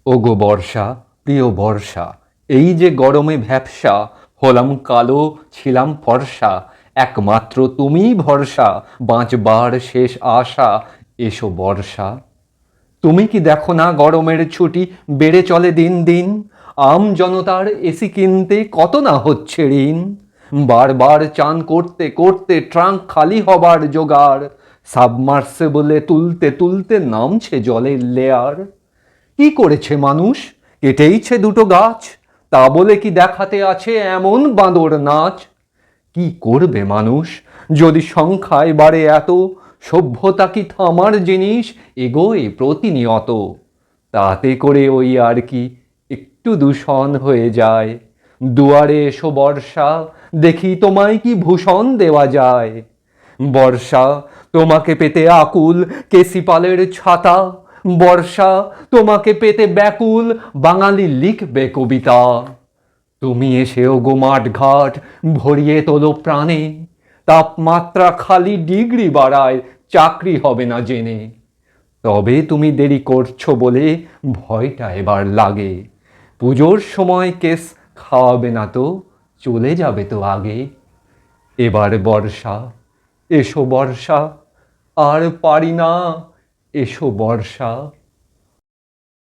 ওগো বর্ষা, প্রিয় বর্ষা, এই যে গরমে ভ্যাপসা, হলাম কালো ছিলাম ফর্সা, একমাত্র তুমিই ভরসা, বাঁচবার শেষ আশা, এসো বর্ষা। তুমি কি দেখো না গরমের ছুটি বেড়ে চলে দিন দিন, আম জনতার এসি কিনতে কত না হচ্ছে ঋণ, বারবার চান করতে করতে ট্রাঙ্ক খালি হবার জোগাড়, সাবমার্সেবলে তুলতে তুলতে নামছে জলের লেয়ার। কি করেছে মানুষ? কেটেইছে দুটো গাছ, তা বলে কি দেখাতে আছে এমন বাঁদর নাচ? কি করবে মানুষ যদি সংখ্যায় বাড়ে এত, সভ্যতা কি থামার জিনিস, এগোয় প্রতিনিয়ত। তাতে করে ওই আর কি একটু দূষণ হয়ে যায়, দুয়ারে এসো বর্ষা, দেখি তোমায় কি ভূষণ দেওয়া যায়। বর্ষা, তোমাকে পেতে আকুল কেসিপালের ছাতা, বর্ষা, তোমাকে পেতে ব্যাকুল বাঙালি লিখবে কবিতা। তুমি এসেও গো মাঠ ঘাট ভরিয়ে তোলো প্রাণে, তাপমাত্রা খালি ডিগ্রি বাড়ায়, চাকরি হবে না জেনে। তবে তুমি দেরি করছো বলে ভয়টা এবার লাগে, পুজোর সময় কেস খাওয়াবে না তো, চলে যাবে তো আগে। এবার বর্ষা, এসো বর্ষা, আর পারি না, এসো বর্ষা।